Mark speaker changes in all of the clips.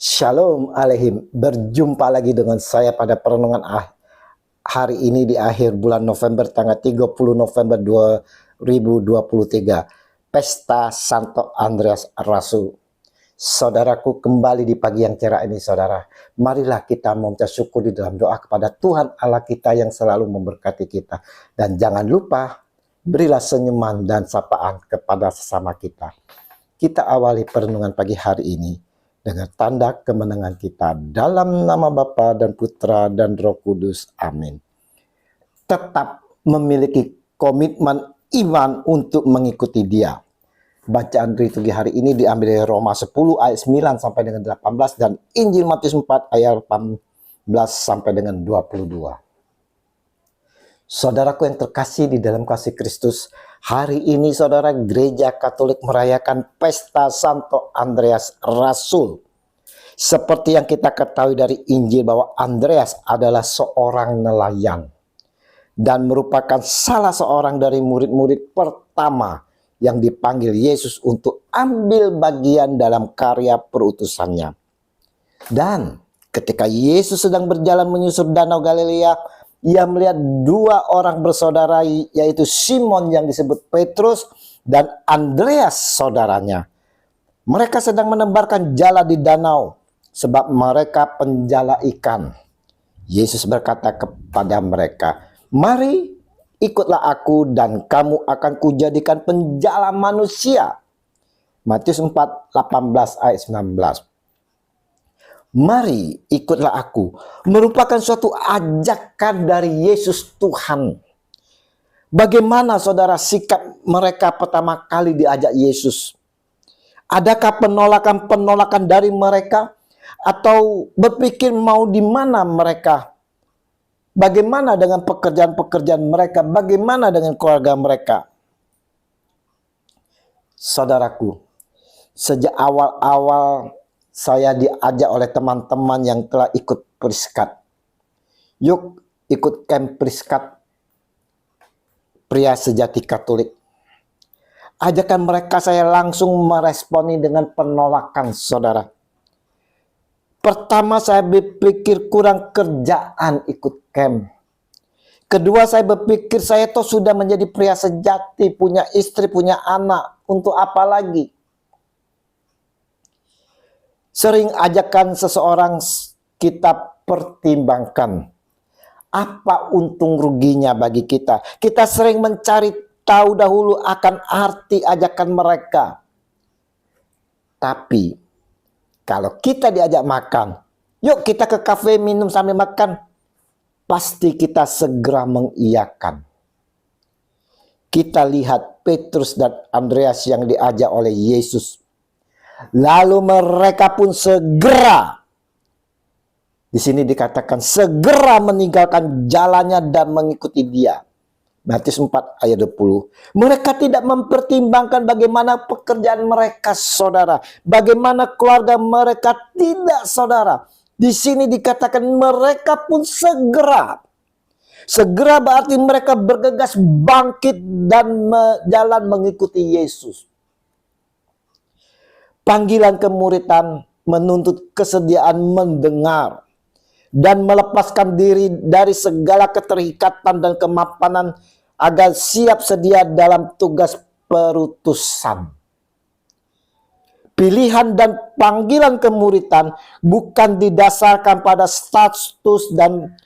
Speaker 1: Shalom Aleihim, berjumpa lagi dengan saya pada perenungan hari ini di akhir bulan November, tanggal 30 November 2023, Pesta Santo Andreas Rasul. Saudaraku, kembali di pagi yang cerah ini saudara, marilah kita meminta syukur di dalam doa kepada Tuhan Allah kita yang selalu memberkati kita. Dan jangan lupa, berilah senyuman dan sapaan kepada sesama kita. Kita awali perenungan pagi hari ini dengan tanda kemenangan kita dalam nama Bapa dan Putra dan Roh Kudus. Amin. Tetap memiliki komitmen iman untuk mengikuti Dia. Bacaan liturgi hari ini diambil dari Roma 10 ayat 9 sampai dengan 18 dan Injil Matius 4 ayat 18 sampai dengan 22. Saudaraku yang terkasih di dalam kasih Kristus, hari ini saudara, Gereja Katolik merayakan Pesta Santo Andreas Rasul. Seperti yang kita ketahui dari Injil bahwa Andreas adalah seorang nelayan dan merupakan salah seorang dari murid-murid pertama yang dipanggil Yesus untuk ambil bagian dalam karya perutusannya. Dan ketika Yesus sedang berjalan menyusur Danau Galilea, ia melihat dua orang bersaudara, yaitu Simon yang disebut Petrus dan Andreas saudaranya. Mereka sedang menebarkan jala di danau sebab mereka penjala ikan. Yesus berkata kepada mereka, "Mari, ikutlah aku dan kamu akan kujadikan penjala manusia." Matius 4, 18 ayat 19. Mari, ikutlah aku merupakan suatu ajakan dari Yesus Tuhan. Bagaimana saudara sikap mereka pertama kali diajak Yesus? Adakah penolakan-penolakan dari mereka? Atau berpikir mau di mana mereka? Bagaimana dengan pekerjaan-pekerjaan mereka? Bagaimana dengan keluarga mereka? Saudaraku, sejak awal-awal saya diajak oleh teman-teman yang telah ikut Priskat. Yuk ikut camp Priskat Pria Sejati Katolik. Ajakan mereka saya langsung meresponi dengan penolakan saudara. Pertama, saya berpikir kurang kerjaan ikut camp. Kedua, saya berpikir saya tuh sudah menjadi pria sejati, punya istri, punya anak. Untuk apa lagi? Sering ajakan seseorang kita pertimbangkan. Apa untung ruginya bagi kita? Kita sering mencari tahu dahulu akan arti ajakan mereka. Tapi kalau kita diajak makan, yuk kita ke kafe minum sambil makan, pasti kita segera mengiyakan. Kita lihat Petrus dan Andreas yang diajak oleh Yesus. Lalu mereka pun segera, di sini dikatakan segera meninggalkan jalannya dan mengikuti Dia. Matius 4 ayat 20. Mereka tidak mempertimbangkan bagaimana pekerjaan mereka saudara. Bagaimana keluarga mereka, tidak saudara. Di sini dikatakan mereka pun segera. Segera berarti mereka bergegas bangkit dan jalan mengikuti Yesus. Panggilan kemuridan menuntut kesediaan mendengar dan melepaskan diri dari segala keterikatan dan kemapanan agar siap sedia dalam tugas perutusan. Pilihan dan panggilan kemuridan bukan didasarkan pada status dan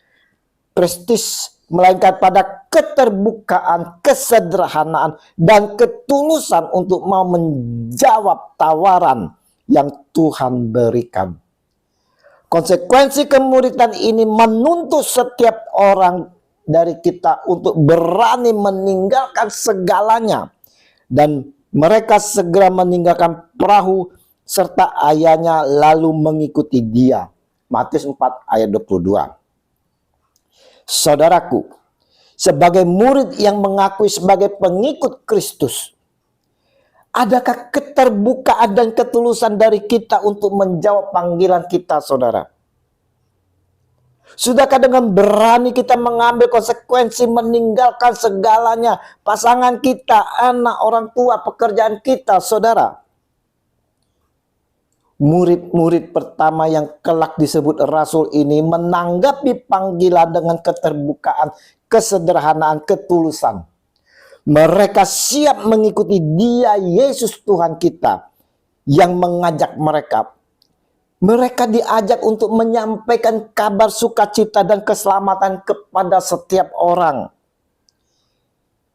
Speaker 1: prestis, melainkan pada keterbukaan, kesederhanaan, dan ketulusan untuk mau menjawab tawaran yang Tuhan berikan. Konsekuensi kemuridan ini menuntut setiap orang dari kita untuk berani meninggalkan segalanya. Dan mereka segera meninggalkan perahu serta ayahnya lalu mengikuti Dia. Matius 4 ayat 22. Saudaraku, sebagai murid yang mengakui sebagai pengikut Kristus, adakah keterbukaan dan ketulusan dari kita untuk menjawab panggilan kita, saudara? Sudahkah dengan berani kita mengambil konsekuensi meninggalkan segalanya, pasangan kita, anak, orang tua, pekerjaan kita, saudara? murid-murid pertama yang kelak disebut rasul ini menanggapi panggilan dengan keterbukaan, kesederhanaan, ketulusan. Mereka siap mengikuti Dia, Yesus Tuhan kita, yang mengajak mereka. Mereka diajak untuk menyampaikan kabar sukacita dan keselamatan kepada setiap orang.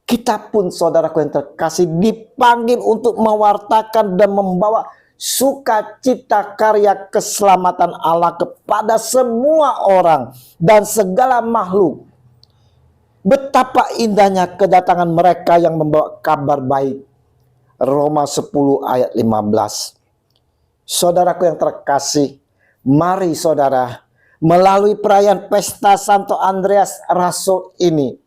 Speaker 1: Kita pun, saudaraku yang terkasih, dipanggil untuk mewartakan dan membawa sukacita karya keselamatan Allah kepada semua orang dan segala makhluk. Betapa indahnya kedatangan mereka yang membawa kabar baik. Roma 10 ayat 15. Saudaraku yang terkasih, mari saudara, melalui perayaan Pesta Santo Andreas Rasul ini,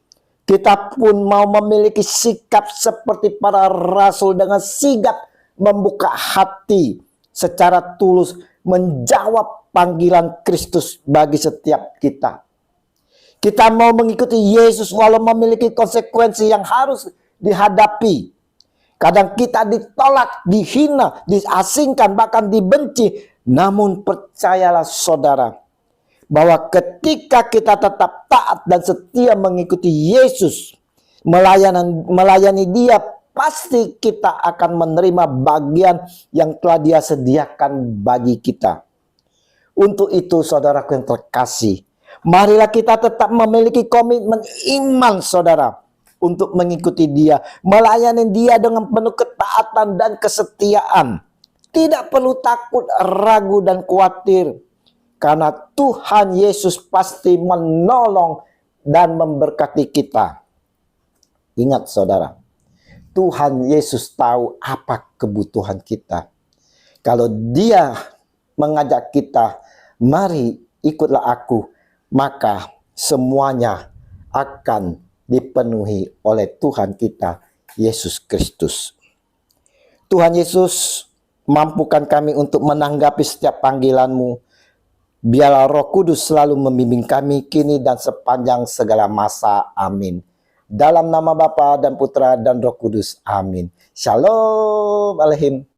Speaker 1: kita pun mau memiliki sikap seperti para rasul dengan sigap membuka hati secara tulus menjawab panggilan Kristus bagi setiap kita. Kita mau mengikuti Yesus walau memiliki konsekuensi yang harus dihadapi. Kadang kita ditolak, dihina, diasingkan, bahkan dibenci. Namun percayalah saudara, bahwa ketika kita tetap taat dan setia mengikuti Yesus, melayani Dia, pasti kita akan menerima bagian yang telah Dia sediakan bagi kita. Untuk itu saudaraku yang terkasih, marilah kita tetap memiliki komitmen iman saudara, untuk mengikuti Dia, melayani Dia dengan penuh ketaatan dan kesetiaan. Tidak perlu takut, ragu, dan khawatir, karena Tuhan Yesus pasti menolong dan memberkati kita. Ingat saudara, Tuhan Yesus tahu apa kebutuhan kita. Kalau Dia mengajak kita, mari ikutlah aku, maka semuanya akan dipenuhi oleh Tuhan kita, Yesus Kristus. Tuhan Yesus, mampukan kami untuk menanggapi setiap panggilan-Mu. Biarlah Roh Kudus selalu membimbing kami kini dan sepanjang segala masa. Amin. Dalam nama Bapa dan Putra dan Roh Kudus. Amin. Shalom Aleihim.